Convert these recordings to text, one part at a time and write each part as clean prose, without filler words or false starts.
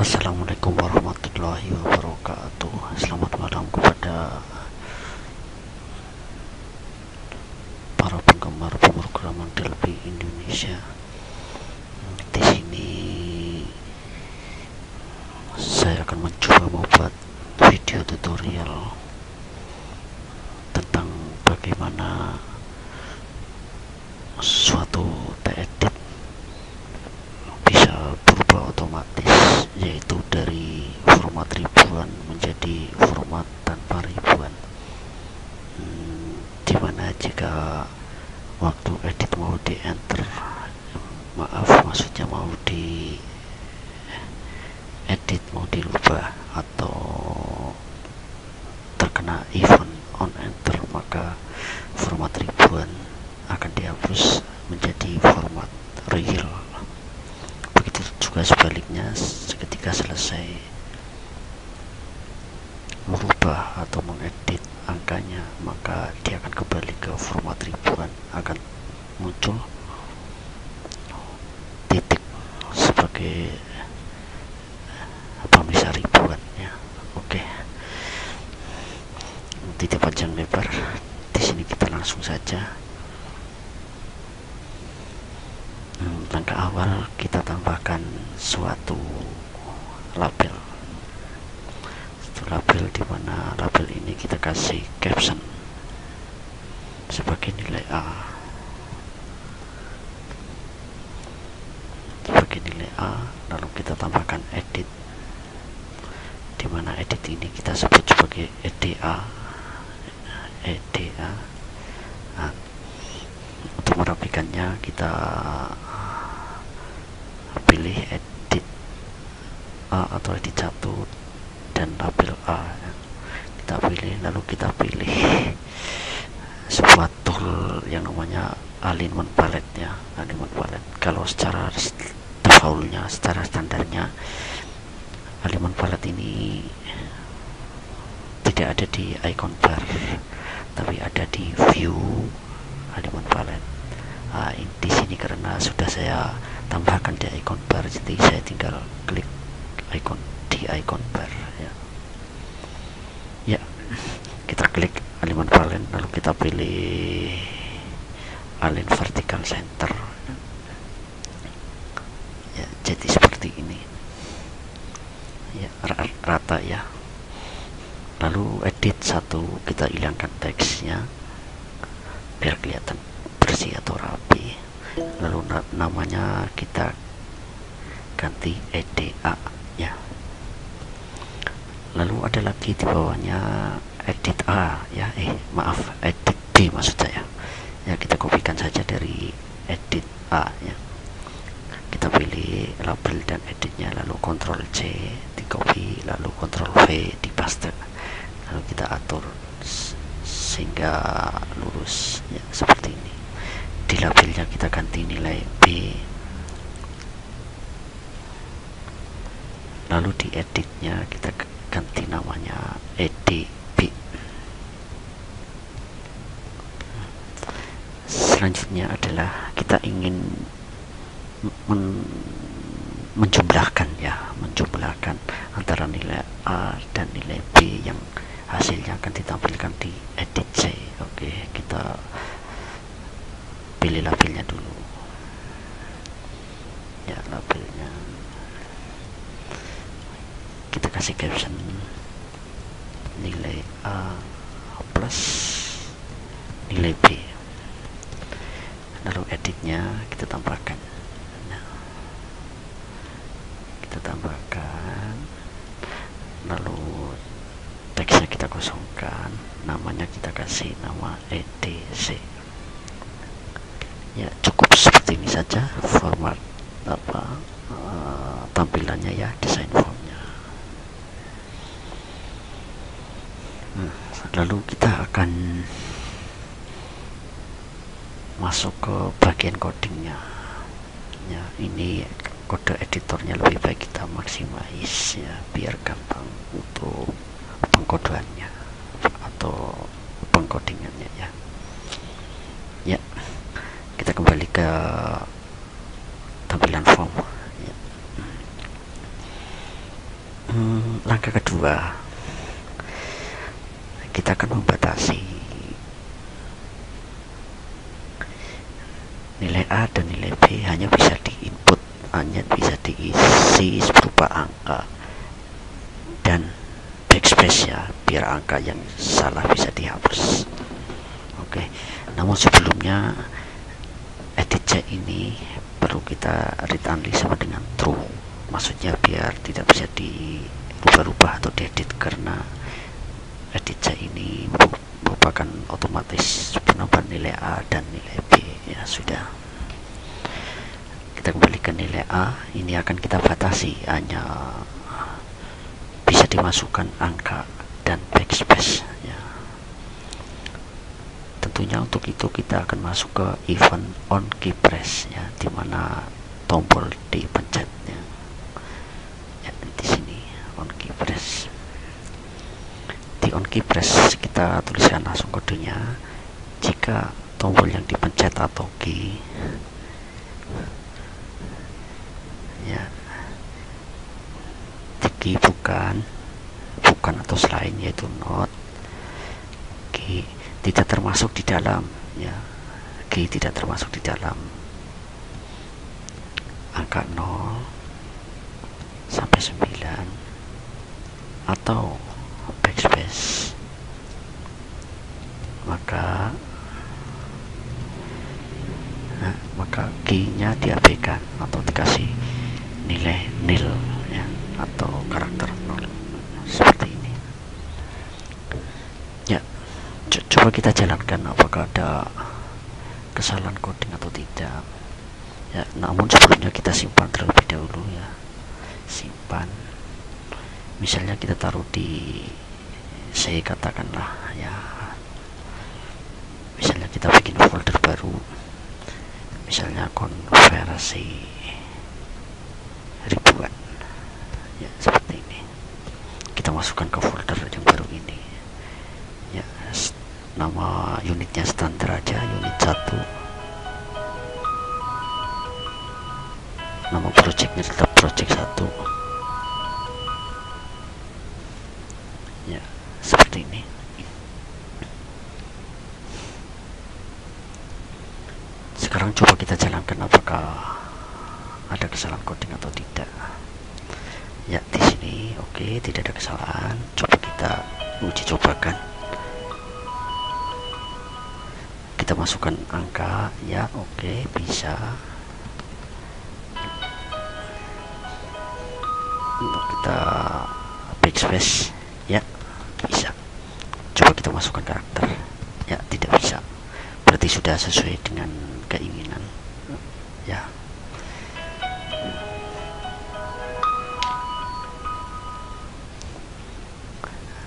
Assalamualaikum warahmatullahi wabarakatuh. Selamat malam kepada para penggemar pemrograman Delphi Indonesia. Di sini saya akan mencoba membuat video tutorial tentang bagaimana suatu edit bisa berubah otomatis, yaitu dari format ribuan menjadi format tanpa ribuan. Dimana jika waktu edit mau di enter, maksudnya mau di edit, mau dirubah atau terkena event on enter, maka format ribuan akan dihapus menjadi format real. Begitu juga sebaliknya, ketika selesai merubah atau mengedit angkanya, maka dia akan kembali ke format ribuan, akan muncul titik sebagai pemisah ribuan ya. Oke, tidak panjang lebar, di sini kita langsung saja. Langkah awal, kita tambahkan suatu label. Label di mana label ini kita kasih caption sebagai nilai A. Lalu kita tambahkan edit, di mana edit ini kita sebut sebagai EDA. Nah, untuk merapikannya kita pilih edit A atau edit 1 dan label A ya. Kita pilih, lalu kita pilih sebuah tool yang namanya alignment palette ya, alignment palette. Kalau secara defaultnya, secara standarnya, alignment palette ini tidak ada di icon bar, tapi ada di view alignment palette. Nah, di sini karena sudah saya tambahkan di icon bar, jadi saya tinggal klik icon bar ya. Ya, kita klik alignment palette, lalu kita pilih align vertical center ya, jadi seperti ini ya, rata ya. Lalu edit 1, kita hilangkan teksnya biar kelihatan bersih atau rapi. Lalu namanya kita ganti EDA ya. Lalu ada lagi di bawahnya edit A ya, edit B maksud saya ya. Kita kopikan saja dari edit A ya. Kita pilih label dan editnya, lalu Ctrl C di copy, lalu Ctrl V di paste, lalu kita atur sehingga lurus ya, seperti ini. Di labelnya kita ganti nilai B, lalu di editnya kita ganti namanya EDB. Selanjutnya adalah kita ingin menjumlahkan antara nilai A dan nilai B yang hasilnya akan ditampilkan di edit C. Oke, kita pilih labelnya dulu ya. Labelnya kita kasih caption nilai A plus nilai B, lalu editnya kita tambahkan. Lalu teksnya kita kosongkan, namanya kita kasih nama EDC ya. Cukup seperti ini saja format tampilannya ya, desain formnya. Lalu kita akan masuk ke bagian codingnya ya. Ini kode editornya lebih baik kita maximize ya, biar gampang untuk pengkodeannya atau pengkodingannya ya. Ya, kita kembali ke tampilan form ya. langkah kedua, kita akan membatasi nilai A dan nilai B hanya bisa diinput, hanya bisa diisi berupa angka dan backspace ya, biar angka yang salah bisa dihapus. Oke, namun sebelumnya edit C ini perlu kita read only sama dengan true, maksudnya biar tidak bisa dirubah-rubah atau diedit, karena edit C ini merupakan otomatis penambahan nilai A dan nilai B. Ya sudah, kita kembali ke nilai A. Ini akan kita batasi, hanya bisa dimasukkan angka dan backspace ya. Tentunya untuk itu kita akan masuk ke event on key press ya, dimana tombol dipencet ya. Ya, di sini on key press. Di on key press kita tuliskan langsung kodenya. Jika tombol yang dipencet atau key ya, key bukan atau selain, yaitu not, key tidak termasuk di dalam ya, key tidak termasuk di dalam angka 0 sampai 9 atau backspace, maka key-nya diabaikan atau dikasih nilai nil ya, atau karakter 0 seperti ini ya. Coba kita jalankan apakah ada kesalahan coding atau tidak ya. Namun sebelumnya kita simpan terlebih dahulu ya, simpan. Misalnya kita taruh di, saya katakanlah ya, misalnya kita bikin folder baru, misalnya konversi ribuan ya, seperti ini. Kita masukkan ke folder yang baru ini ya, nama unitnya standar aja, unit 1. Nama projectnya tetap project 1 ya, seperti ini. Sekarang coba kita jalankan apakah ada kesalahan coding atau tidak ya. Di sini oke, tidak ada kesalahan. Coba kita uji cobakan. Kita masukkan angka ya, oke, bisa. Untuk kita backspace ya, bisa. Coba kita masukkan karakter ya, tidak bisa. Berarti sudah sesuai dengan keinginan ya.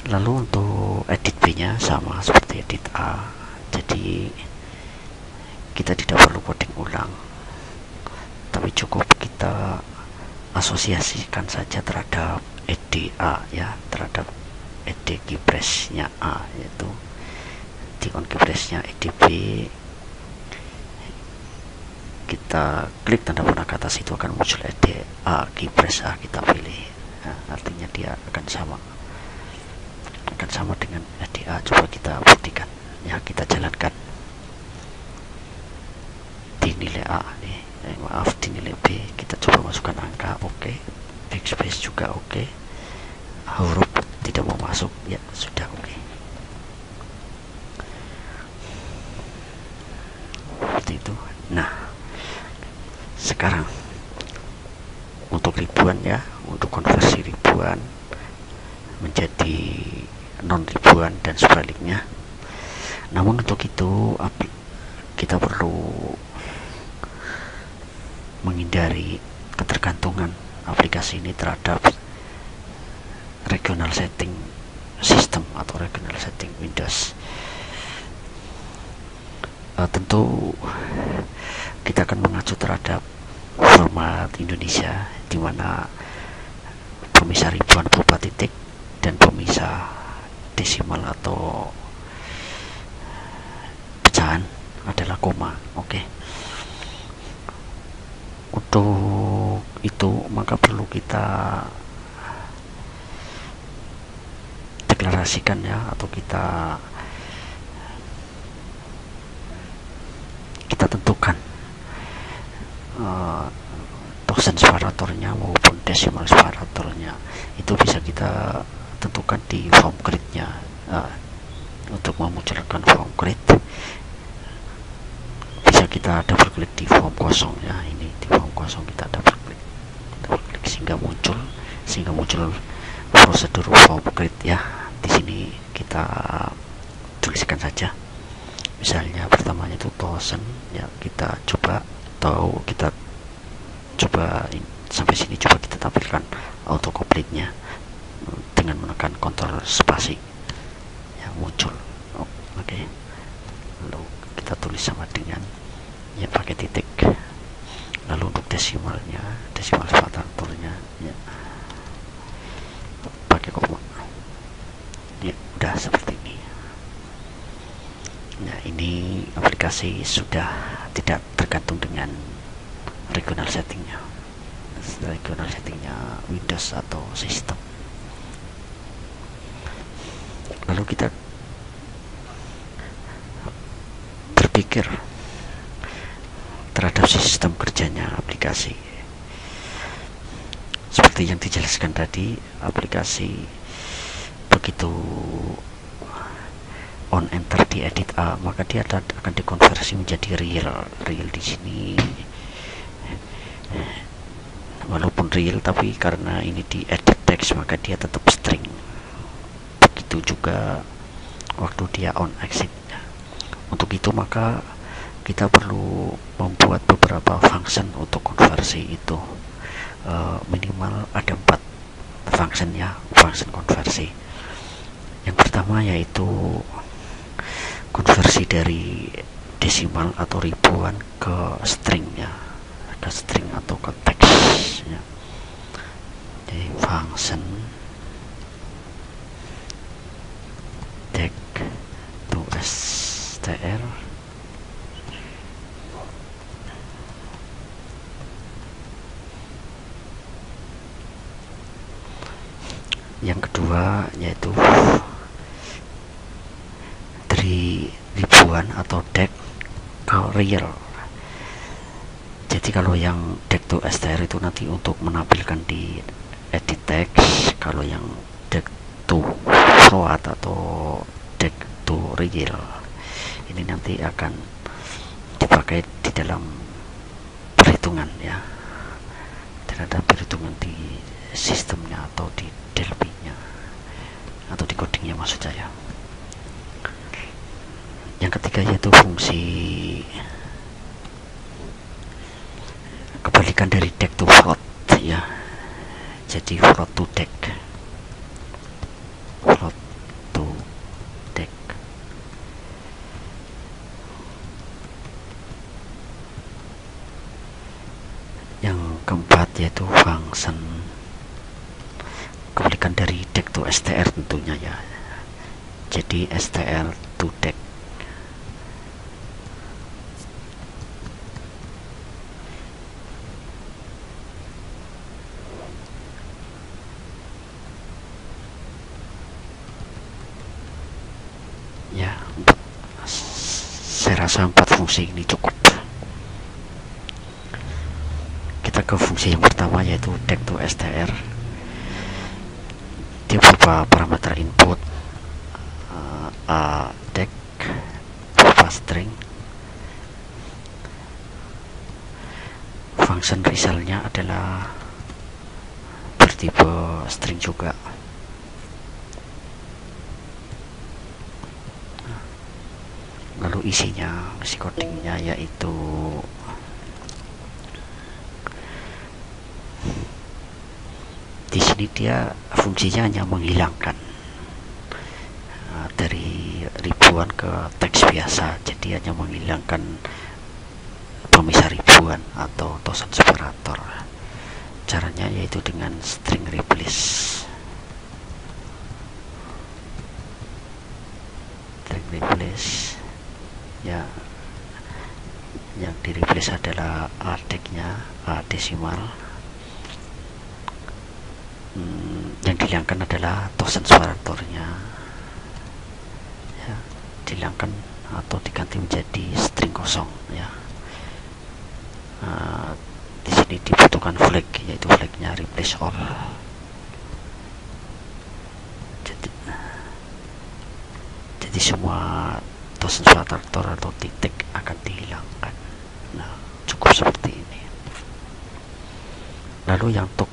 Lalu untuk edit B nya sama seperti edit A, jadi kita tidak perlu coding ulang, tapi cukup kita asosiasikan saja terhadap EDA ya, terhadap ED keypress nya A, yaitu di on keypress nya EDB, kita klik tanda panah ke atas, itu akan muncul EDA keypress A, kita pilih. Nah, artinya dia akan sama dengan EDA. Coba kita buktikan ya, kita jalankan di nilai A nih, maaf, di nilai B. Kita coba masukkan angka, oke, backspace juga oke, huruf tidak mau masuk ya, sudah oke. Seperti itu. Nah, sekarang untuk ribuan ya, untuk konversi ribuan menjadi non ribuan dan sebaliknya. Namun untuk itu kita perlu menghindari ketergantungan aplikasi ini terhadap regional setting system atau regional setting Windows. Tentu kita akan mengacu terhadap format Indonesia, di mana pemisah ribuan berupa titik dan pemisah desimal atau pecahan adalah koma. Oke. Untuk itu maka perlu kita deklarasikan ya, atau kita tentukan toksen separatornya maupun desimal separatornya. Itu bisa kita tentukan di form grid-nya. Untuk memunculkan form grid bisa kita double klik di form kosong ya. Ini di form kosong kita double klik sehingga muncul prosedur form grid ya. Di sini kita tuliskan saja, misalnya pertamanya itu toksen ya. Kita coba sampai sini, coba kita tampilkan autocomplete-nya dengan menekan Ctrl spasi ya, muncul. Oke. Lalu kita tulis sama dengan ya pakai titik. Lalu untuk desimal separatornya ya pakai koma ya. Udah seperti ini. Nah, ini aplikasi sudah tidak tergantung dengan regional settingnya Windows atau sistem. Lalu kita berpikir terhadap sistem kerjanya aplikasi. Seperti yang dijelaskan tadi, aplikasi begitu on enter di edit A, maka dia akan dikonversi menjadi real di sini. Walaupun real, tapi karena ini di edit text maka dia tetap string. Begitu juga waktu dia on exit. Untuk itu maka kita perlu membuat beberapa function untuk konversi itu. Minimal ada 4 function ya, function konversi. Yang pertama yaitu konversi dari desimal atau ribuan ke string ya, ke string atau ke teks ya. Jadi function text to str yang kedua yaitu dari ribuan atau dec ke real. Jadi kalau yang dec to str itu nanti untuk menampilkan di edit text, kalau yang dec to float atau dec to real ini nanti akan dipakai di dalam perhitungan ya, terhadap perhitungan di sistemnya atau di Delphi-nya atau di codingnya maksud saya. Yang ketiga yaitu fungsi kebalikan dari dec to float ya. Jadi float to dec, float to dec. Yang keempat yaitu function kebalikan dari dec to str tentunya ya. Jadi str to dec. Ya, saya rasa 4 fungsi ini cukup. Kita ke fungsi yang pertama yaitu dec to str. Dia berupa parameter input a dec berupa string. Function resultnya adalah bertipe string juga. Lalu isinya, isi codingnya yaitu di sini dia fungsinya hanya menghilangkan dari ribuan ke teks biasa. Jadi hanya menghilangkan pemisah ribuan atau toksen separator. Caranya yaitu dengan string replace. String replace ya, yang di replace adalah a dec-nya, a desimal. Yang dihilangkan adalah toksen separatornya. dihilangkan atau diganti menjadi string kosong ya. Di sini dibutuhkan flag, yaitu flagnya replace all. Jadi semua dosen traktor atau titik akan dihilangkan. Nah, cukup seperti ini. Lalu yang untuk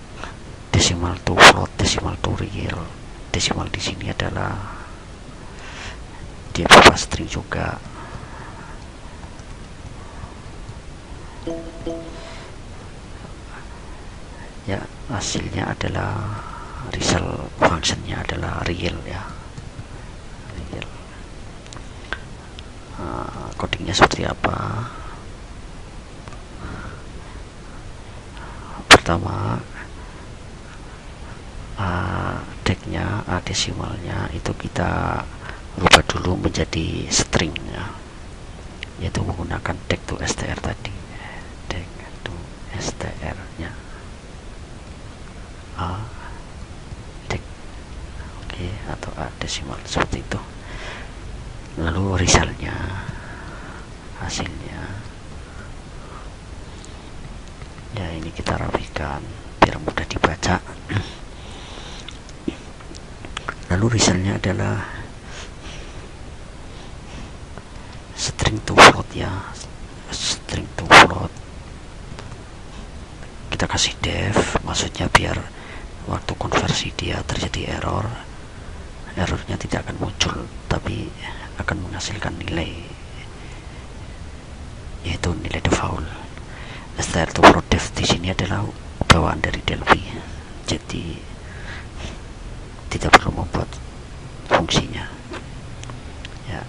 decimal to float, decimal to real, decimal di sini adalah dia berupa string juga. Ya, hasilnya adalah result functionnya adalah real ya, real. Codingnya seperti apa? Pertama, decknya, desimalnya itu kita rubah dulu menjadi string ya, yaitu menggunakan deck to str tadi, deck to str nya deck, oke, atau desimal seperti itu. Lalu resultnya, hasilnya ya, ini kita rapikan biar mudah dibaca. Lalu resultnya adalah string to float ya, string to float. Kita kasih def, maksudnya biar waktu konversi dia terjadi errornya tidak akan muncul, tapi akan menghasilkan nilai, yaitu nilai default. str to float def di sini adalah bawaan dari Delphi, jadi tidak perlu membuat fungsinya ya.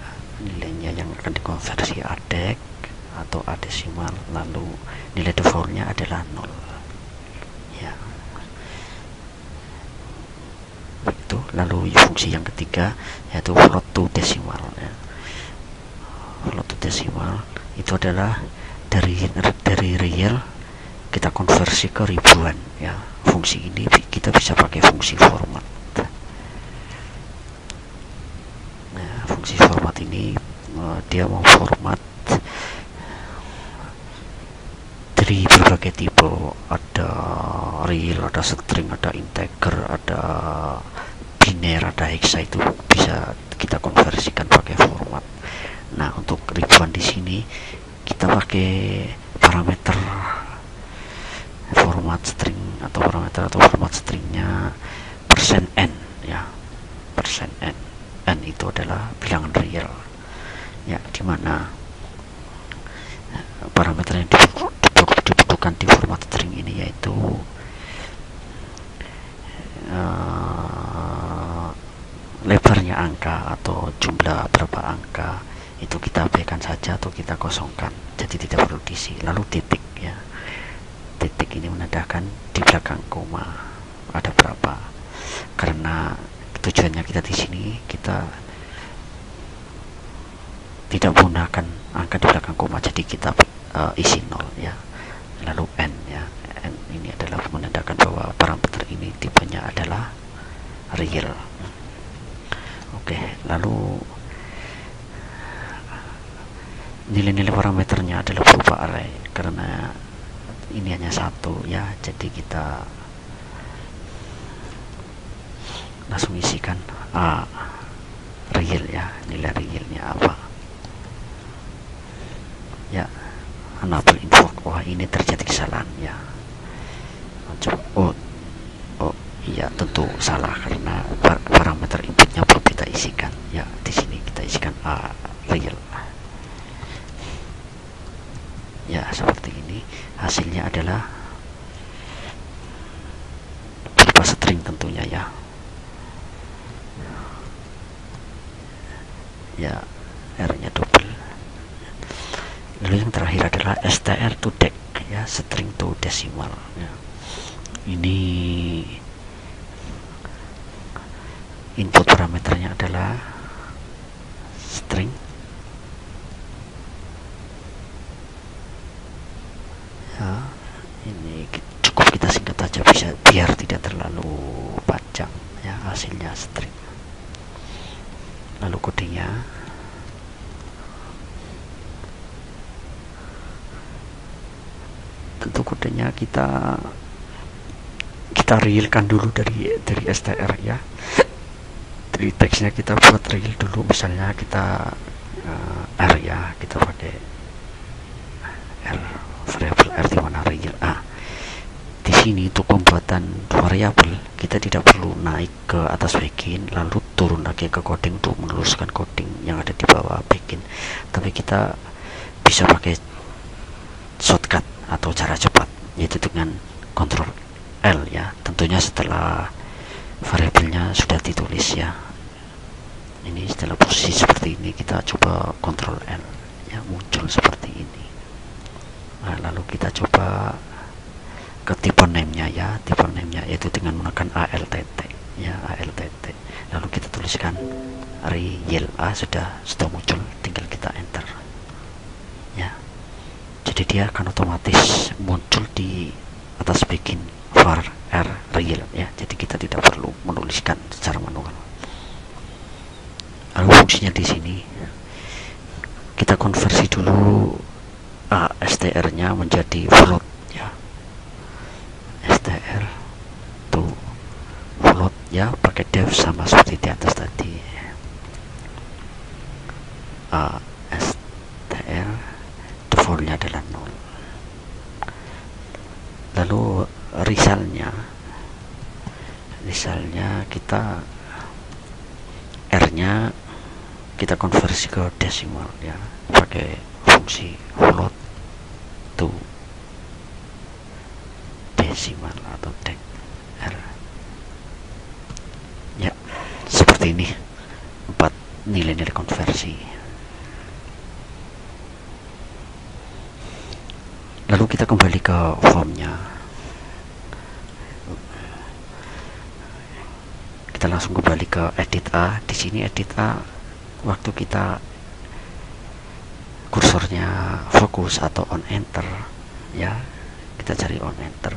Nilainya yang akan dikonversi adek atau adesimal, lalu nilai defaultnya adalah 0 ya, begitu. Lalu fungsi yang ketiga yaitu float to decimal ya. Float to decimal itu adalah dari real kita konversi ke ribuan ya. Fungsi ini kita bisa pakai fungsi format. Nah, fungsi format ini dia mau format dari berbagai tipe, ada real, ada string, ada integer, ada biner, ada hexa, itu bisa kita konversikan pakai format. Nah, untuk ribuan di sini kita pakai parameter format string atau format stringnya %n ya, %n. N itu adalah bilangan real ya, dimana parameter yang dibutuhkan di format string ini yaitu lebarnya angka atau jumlah berapa angka, itu kita abaikan saja atau kita kosongkan, jadi tidak perlu diisi. Lalu titik ya, titik ini menandakan di belakang koma ada berapa, karena tujuannya kita di sini kita tidak menggunakan angka di belakang koma, jadi kita isi 0 ya. Lalu n ya, n ini adalah menandakan bahwa parameter ini tipenya adalah real. Oke, lalu nilai-nilai parameternya adalah berupa array, karena ini hanya satu ya, jadi kita langsung isikan real ya, nilai realnya apa ya. Enable invoke, wah ini terjadi kesalahan ya. Coba, oh iya, tentu salah karena parameter inputnya belum kita isikan ya. Di sini kita isikan real ya, seperti ini. Hasilnya adalah berupa string tentunya ya. Ya, R-nya double. Lalu yang terakhir adalah str to deck ya, string to decimal ya. Ini input parameternya adalah string ya. Ini cukup kita singkat saja, bisa biar tidak terlalu panjang ya. Hasilnya string. Lalu kodenya tentu kodenya kita realkan dulu dari str ya. Dari teksnya kita buat real dulu, misalnya kita R ya, kita pakai R, variabel R di mana real. Di sini untuk pembuatan variabel kita tidak perlu naik ke atas begin lalu turun lagi ke coding untuk meneruskan coding yang ada di bawah begin, tapi kita bisa pakai shortcut atau cara cepat, yaitu dengan Ctrl L ya, tentunya setelah variabelnya sudah ditulis ya. Ini setelah posisi seperti ini kita coba Ctrl L ya, muncul seperti ini. Lalu kita coba ke tipe name-nya ya, tipe name-nya yaitu dengan menggunakan ALTT ya, ALTT. Lalu kita tuliskan real, sudah muncul, tinggal kita enter ya. Jadi dia akan otomatis muncul di atas begin var r real ya, jadi kita tidak perlu menuliskan secara manual. Lalu fungsinya di sini kita konversi dulu str-nya menjadi float ya, str to float ya, pakai def sama seperti di atas tadi. Str defaultnya adalah 0. Lalu risalnya kita R-nya kita konversi ke desimal ya, pakai fungsi float to desimal atau dec R ya, seperti ini 4 nilai-nilai konversi. Lalu kita kembali ke formnya, kita langsung kembali ke edit A. Di sini edit A, waktu kita kursornya fokus atau on enter ya, kita cari on enter,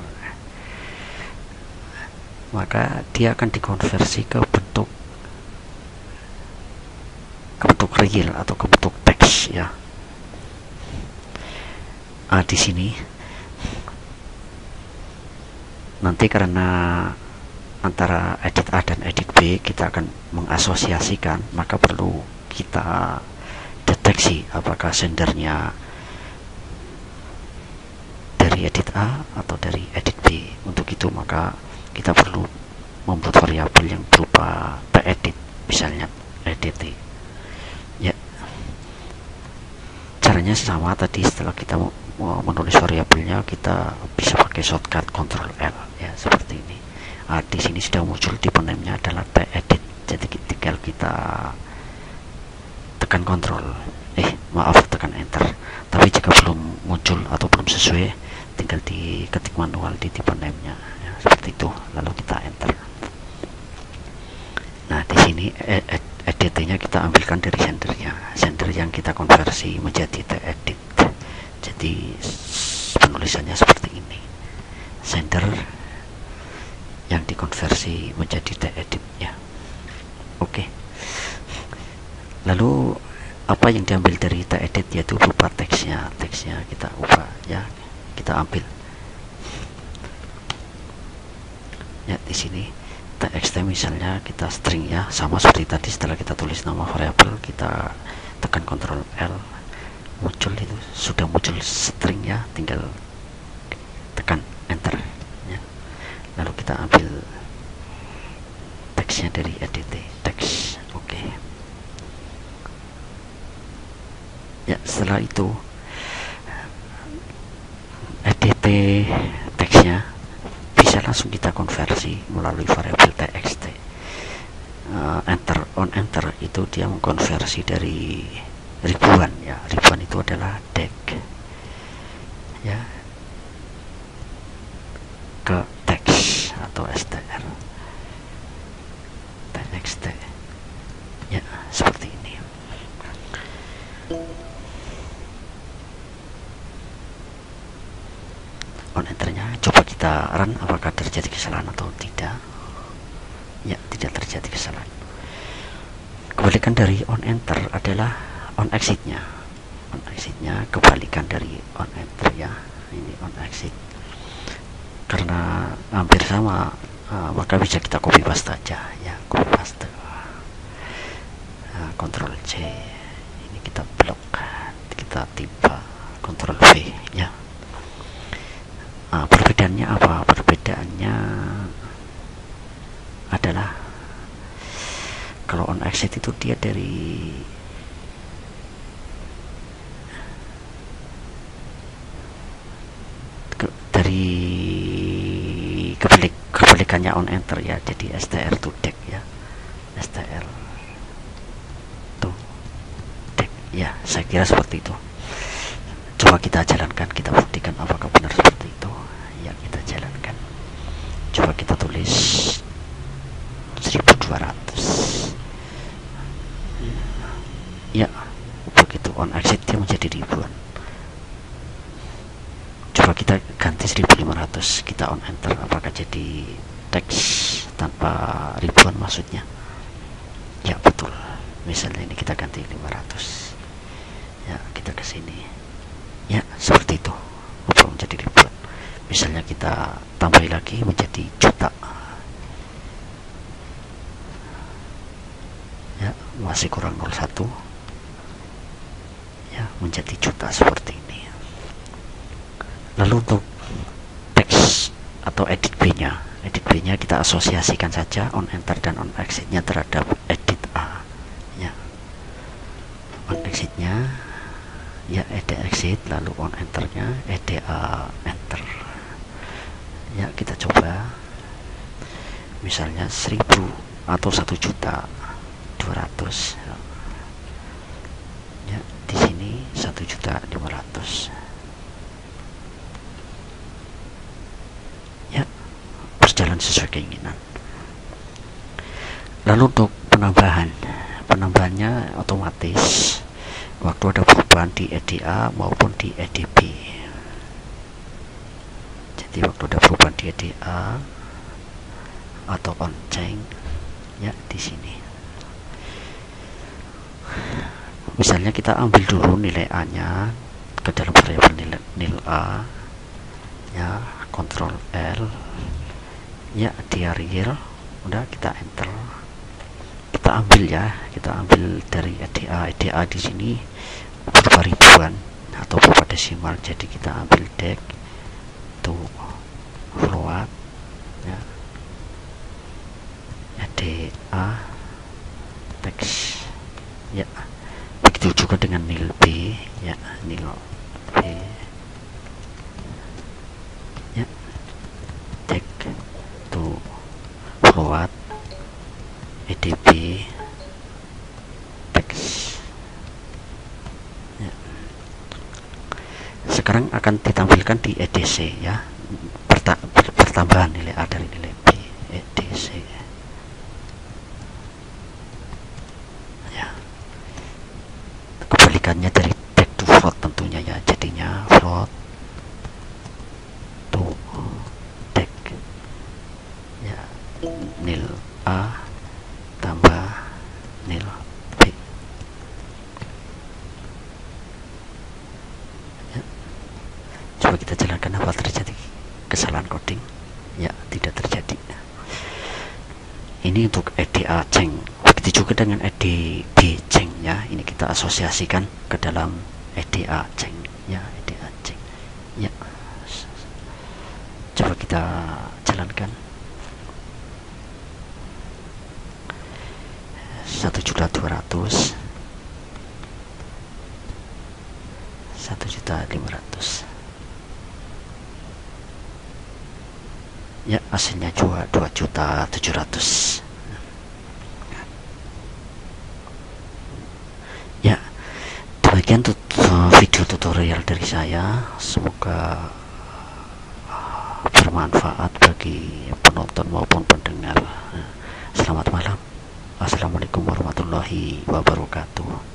maka dia akan dikonversi ke bentuk real atau ke bentuk teks ya. Di sini nanti karena antara edit A dan edit B kita akan mengasosiasikan, maka perlu kita deteksi apakah sendernya dari edit A atau dari edit B. Untuk itu maka kita perlu membuat variabel yang berupa edit, misalnya edit ya. Caranya sama tadi, setelah kita menulis variabelnya kita bisa pakai shortcut Ctrl L ya, seperti ini. Di sini sudah muncul tipe name-nya adalah edit, jadi tinggal kita tekan tekan enter. Tapi jika belum muncul atau belum sesuai, tinggal diketik manual di tipe name-nya ya, seperti itu, lalu kita enter. Nah, di sini edit-nya kita ambilkan dari sender yang kita konversi menjadi edit. Jadi penulisannya seperti ini, sender yang dikonversi menjadi edit ya. Oke. Lalu apa yang diambil dari edit, yaitu berupa teksnya kita ubah ya, kita ambil ya. Di sini txt misalnya kita string ya, sama seperti tadi, setelah kita tulis nama variabel kita tekan Ctrl L, muncul itu, sudah muncul string ya, tinggal tekan enter ya. Lalu kita ambil teksnya dari edit teks. Oke. Ya, setelah itu edit teksnya bisa langsung kita konversi melalui variabel txt. On enter itu dia mengkonversi dari ribuan ya, ribuan itu adalah dec ya, ke teks atau str txt ya, seperti ini. On enternya coba kita run, apakah terjadi kesalahan atau tidak ya, tidak terjadi kesalahan. Kebalikan dari on enter adalah on exitnya kebalikan dari on enter ya. ini on exit. Karena hampir sama, maka bisa kita copy paste aja ya, copy paste. Ctrl C, ini kita blok, kita tiba Ctrl V ya. Perbedaannya apa? Perbedaannya adalah kalau on exit itu dia dari kebalikannya on enter ya, jadi str to deck ya, str to deck ya, saya kira seperti itu. Coba kita jalankan, kita buktikan apakah benar seperti itu ya. Kita jalankan, coba kita tulis 1200 ya, begitu on exit dia menjadi ribuan. Coba kita ganti 1500, kita on enter, apakah jadi teks tanpa ribuan maksudnya ya? Betul. Misalnya ini kita ganti 500 ya, kita ke sini ya, seperti itu, berubah menjadi ribuan. Misalnya kita tambahi lagi menjadi juta ya, masih kurang 01 ya, menjadi juta seperti ini. Lalu untuk teks atau edit B nya, kita asosiasikan saja on enter dan on exit nya terhadap edit A ya. On exit nya ya edit exit, lalu on enter nya EDA enter ya. Kita coba misalnya 1000 atau 1.200.000 ya, di sini 1.500.000 ya, berjalan sesuai keinginan. Lalu untuk penambahannya otomatis waktu ada perubahan di EDA maupun di EDB. Jadi waktu ada perubahan di EDA atau on change ya, di sini misalnya kita ambil dulu nilai A nya ke dalam variabel nil A ya, Ctrl L ya, dia real, udah kita enter, kita ambil ya, kita ambil dari EDA di sini berupa ribuan atau berupa desimal, jadi kita ambil deck to float ya, EDA teks ya. Begitu juga dengan nil B ya, nil B ya, deck to float EDB teks ya. Sekarang akan ditampilkan di EDC ya, pertambahan nilai A dari nilai B, EDC ya. Kebalikannya dari deck to float tentunya ya, jadinya float to deck ya, nil A tambah nil B ya. Coba kita jalankan, apa terjadi kesalahan coding ya? Tidak terjadi. Ini untuk EDA change. Begitu juga dengan EDB change ya, ini kita asosiasikan ke dalam EDA change ya, EDA change ya. Coba kita jalankan, 1.200.000 1.500.000 ya, hasilnya 2.700.000 ya. Demikian video tutorial dari saya, semoga bermanfaat bagi penonton maupun pendengar. Selamat malam. Assalamualaikum warahmatullahi wabarakatuh.